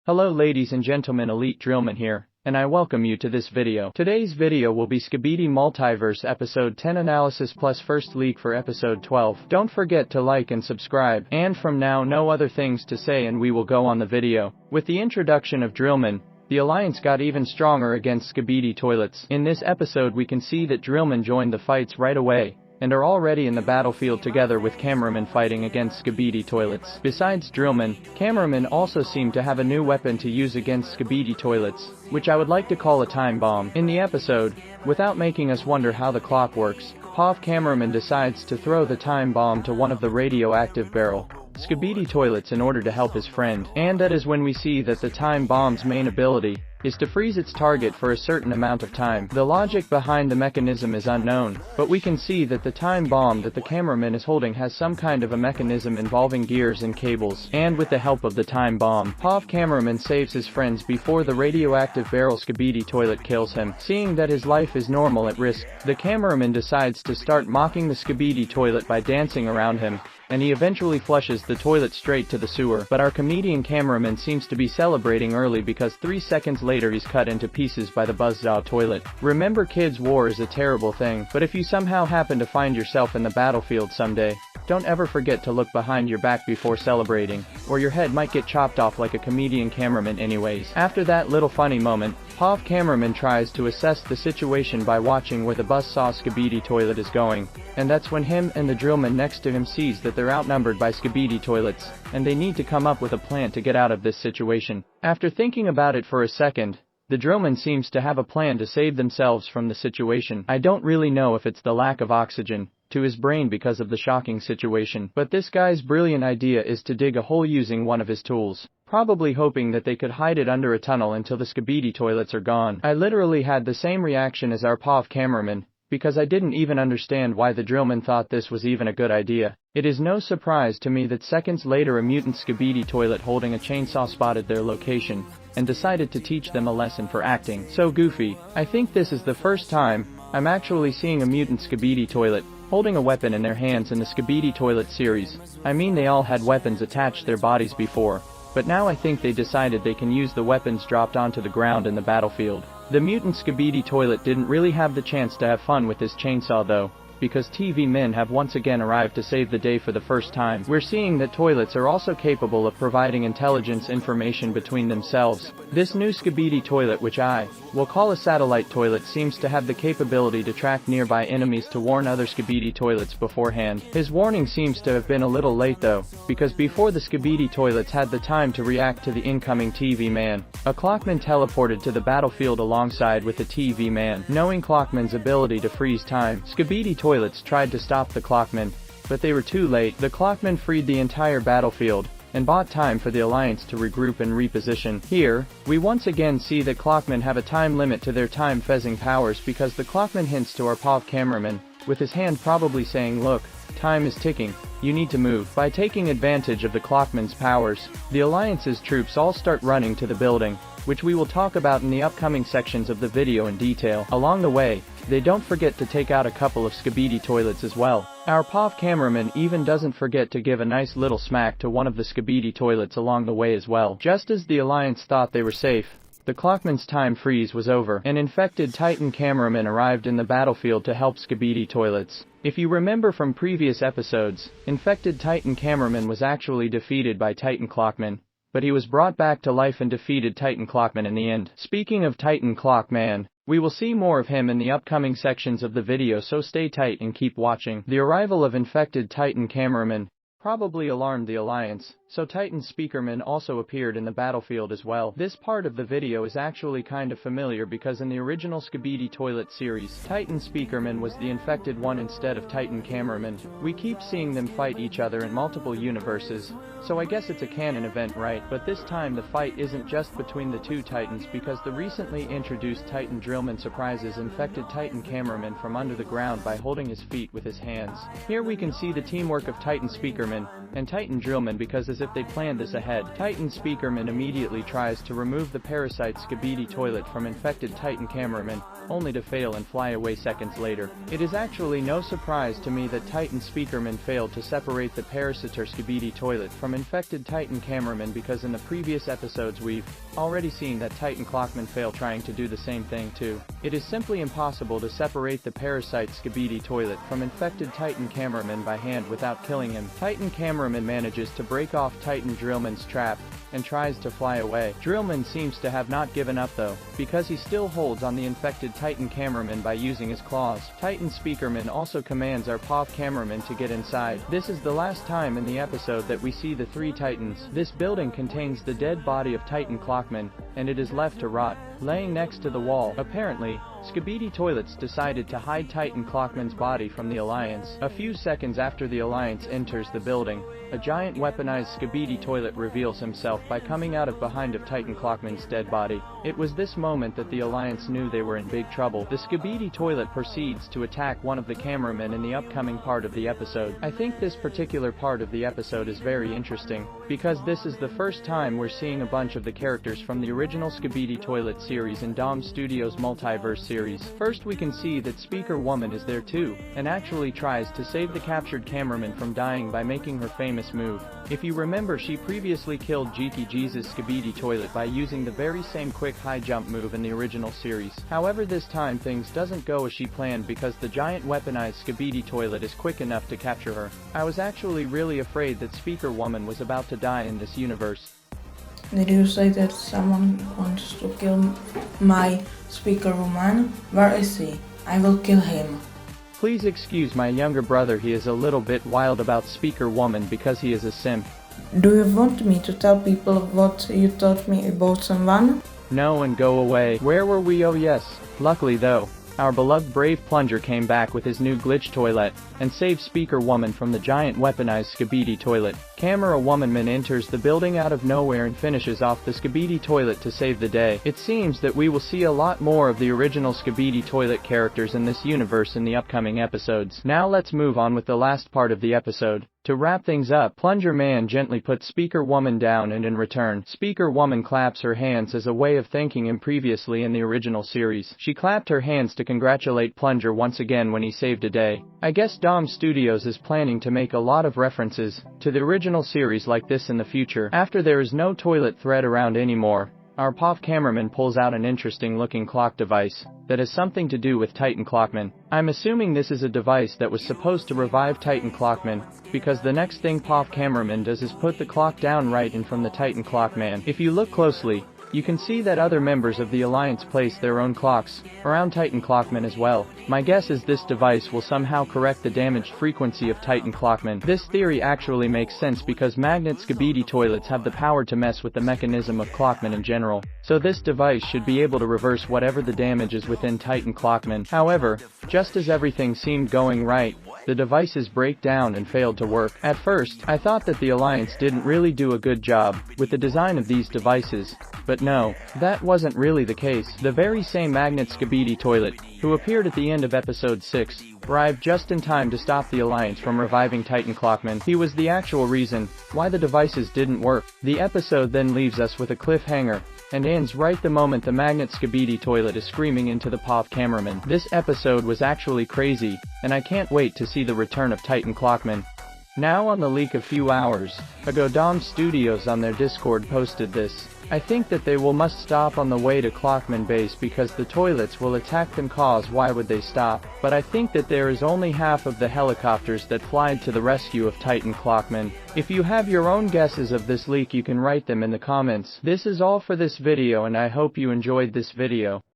Hello ladies and gentlemen, Elite Drillman here, and I welcome you to this video. Today's video will be Skibidi Multiverse episode 10 analysis plus first leak for episode 12. Don't forget to like and subscribe, and from now no other things to say and we will go on the video. With the introduction of Drillman, the alliance got even stronger against Skibidi toilets. In this episode we can see that Drillman joined the fights right away, and are already in the battlefield together with cameramen fighting against Skibidi toilets. Besides Drillman, cameramen also seem to have a new weapon to use against Skibidi toilets, which I would like to call a time bomb. In the episode, without making us wonder how the clock works, POV cameraman decides to throw the time bomb to one of the radioactive barrel Skibidi toilets in order to help his friend. And that is when we see that the time bomb's main ability is to freeze its target for a certain amount of time. The logic behind the mechanism is unknown, but we can see that the time bomb that the cameraman is holding has some kind of a mechanism involving gears and cables. And with the help of the time bomb, POV cameraman saves his friends before the radioactive barrel Skibidi toilet kills him. Seeing that his life is normal at risk, the cameraman decides to start mocking the Skibidi toilet by dancing around him, and he eventually flushes the toilet straight to the sewer. But our comedian cameraman seems to be celebrating early because 3 seconds later he's cut into pieces by the buzzsaw toilet. Remember kids, war is a terrible thing, but if you somehow happen to find yourself in the battlefield someday, don't ever forget to look behind your back before celebrating, or your head might get chopped off like a comedian cameraman anyways. After that little funny moment, POV cameraman tries to assess the situation by watching where the buzzsaw Skibidi toilet is going, and that's when him and the drillman next to him sees that they're outnumbered by Skibidi toilets, and they need to come up with a plan to get out of this situation. After thinking about it for a second, the drillman seems to have a plan to save themselves from the situation. I don't really know if it's the lack of oxygen to his brain because of the shocking situation, but this guy's brilliant idea is to dig a hole using one of his tools, probably hoping that they could hide it under a tunnel until the Skibidi toilets are gone. I literally had the same reaction as our POV cameraman, because I didn't even understand why the drillman thought this was even a good idea. It is no surprise to me that seconds later a mutant Skibidi toilet holding a chainsaw spotted their location, and decided to teach them a lesson for acting so goofy. I think this is the first time I'm actually seeing a mutant Skibidi toilet holding a weapon in their hands in the Skibidi toilet series. I mean, they all had weapons attached to their bodies before, but now I think they decided they can use the weapons dropped onto the ground in the battlefield. The mutant Skibidi toilet didn't really have the chance to have fun with this chainsaw though, because TV men have once again arrived to save the day for the first time. We're seeing that toilets are also capable of providing intelligence information between themselves. This new Skibidi toilet, which I will call a satellite toilet, seems to have the capability to track nearby enemies to warn other Skibidi toilets beforehand. His warning seems to have been a little late though, because before the Skibidi toilets had the time to react to the incoming TV man, a clockman teleported to the battlefield alongside with the TV man. Knowing clockman's ability to freeze time, Skibidi toilets tried to stop the clockman, but they were too late. The clockman freed the entire battlefield, and bought time for the alliance to regroup and reposition. Here, we once again see that clockmen have a time limit to their time phasing powers, because the clockman hints to our POV cameraman, with his hand probably saying, "Look, time is ticking, you need to move." By taking advantage of the clockman's powers, the alliance's troops all start running to the building, which we will talk about in the upcoming sections of the video in detail. Along the way, they don't forget to take out a couple of Skibidi toilets as well. Our POV cameraman even doesn't forget to give a nice little smack to one of the Skibidi toilets along the way as well. Just as the alliance thought they were safe, the clockman's time freeze was over. An infected Titan cameraman arrived in the battlefield to help Skibidi toilets. If you remember from previous episodes, infected Titan cameraman was actually defeated by Titan clockman, but he was brought back to life and defeated Titan clockman in the end. Speaking of Titan clockman, we will see more of him in the upcoming sections of the video, so stay tight and keep watching. The arrival of infected Titan cameraman probably alarmed the alliance, so Titan speakerman also appeared in the battlefield as well. This part of the video is actually kind of familiar because in the original Skibidi toilet series, Titan speakerman was the infected one instead of Titan cameraman. We keep seeing them fight each other in multiple universes, so I guess it's a canon event, right? But this time the fight isn't just between the two Titans, because the recently introduced Titan drillman surprises infected Titan cameraman from under the ground by holding his feet with his hands. Here we can see the teamwork of Titan speakerman and Titan drillman, because as if they planned this ahead. Titan Speakerman immediately tries to remove the parasite Skibidi toilet from infected Titan cameraman, only to fail and fly away seconds later. It is actually no surprise to me that Titan Speakerman failed to separate the parasitor Skibidi toilet from infected Titan cameraman, because in the previous episodes we've already seen that Titan Clockman failed trying to do the same thing too. It is simply impossible to separate the parasite Skibidi toilet from infected Titan cameraman by hand without killing him. Titan cameraman manages to break off Titan Drillman's trap and tries to fly away. Drillman seems to have not given up though, because he still holds on the infected Titan cameraman by using his claws. Titan Speakerman also commands our POV cameraman to get inside. This is the last time in the episode that we see the three Titans. This building contains the dead body of Titan Clockman, and it is left to rot, laying next to the wall. Apparently, Skibidi Toilets decided to hide Titan Clockman's body from the Alliance. A few seconds after the Alliance enters the building, a giant weaponized Skibidi Toilet reveals himself by coming out of behind of Titan Clockman's dead body. It was this moment that the Alliance knew they were in big trouble. The Skibidi Toilet proceeds to attack one of the cameramen in the upcoming part of the episode. I think this particular part of the episode is very interesting, because this is the first time we're seeing a bunch of the characters from the original Skibidi Toilet series in Dom Studios' Multiverse series. First we can see that Speaker Woman is there too, and actually tries to save the captured cameraman from dying by making her famous move. If you remember, she previously killed GT Jesus Skibidi Toilet by using the very same quick high jump move in the original series. However, this time things doesn't go as she planned, because the giant weaponized Skibidi Toilet is quick enough to capture her. I was actually really afraid that Speaker Woman was about to die in this universe. Did you say that someone wants to kill my Speaker Woman? Where is he? I will kill him. Please excuse my younger brother, he is a little bit wild about Speaker Woman because he is a simp. Do you want me to tell people what you taught me about someone? No, and go away. Where were we? Oh yes. Luckily though, our beloved brave Plunger came back with his new glitch toilet, and saved Speaker Woman from the giant weaponized Skibidi Toilet. Camera Womanman enters the building out of nowhere and finishes off the Skibidi Toilet to save the day. It seems that we will see a lot more of the original Skibidi Toilet characters in this universe in the upcoming episodes. Now let's move on with the last part of the episode. To wrap things up, Plunger Man gently puts Speaker Woman down, and in return, Speaker Woman claps her hands as a way of thanking him. Previously in the original series, she clapped her hands to congratulate Plunger once again when he saved a day. I guess Dom Studios is planning to make a lot of references to the original series like this in the future. After there is no toilet thread around anymore, our POV cameraman pulls out an interesting looking clock device that has something to do with Titan Clockman. I'm assuming this is a device that was supposed to revive Titan Clockman, because the next thing POV cameraman does is put the clock down right in from the Titan Clockman. If you look closely, you can see that other members of the Alliance place their own clocks around Titan Clockman as well. My guess is this device will somehow correct the damaged frequency of Titan Clockman. This theory actually makes sense because magnet Skibidi toilets have the power to mess with the mechanism of Clockman in general. So this device should be able to reverse whatever the damage is within Titan Clockman. However, just as everything seemed going right, the devices break down and failed to work. At first, I thought that the Alliance didn't really do a good job with the design of these devices, but no, that wasn't really the case. The very same magnet Skibidi toilet, who appeared at the end of episode 6, arrived just in time to stop the Alliance from reviving Titan Clockman. He was the actual reason why the devices didn't work. The episode then leaves us with a cliffhanger, and ends right the moment the magnet Skibidi toilet is screaming into the POV cameraman. This episode was actually crazy, and I can't wait to see the return of Titan Clockman. Now on the leak a few hours ago, Dom Studios on their Discord posted this. I think that they must stop on the way to Clockman base because the toilets will attack them. Cause why would they stop? But I think that there is only half of the helicopters that fly to the rescue of Titan Clockman. If you have your own guesses of this leak, you can write them in the comments. This is all for this video, and I hope you enjoyed this video.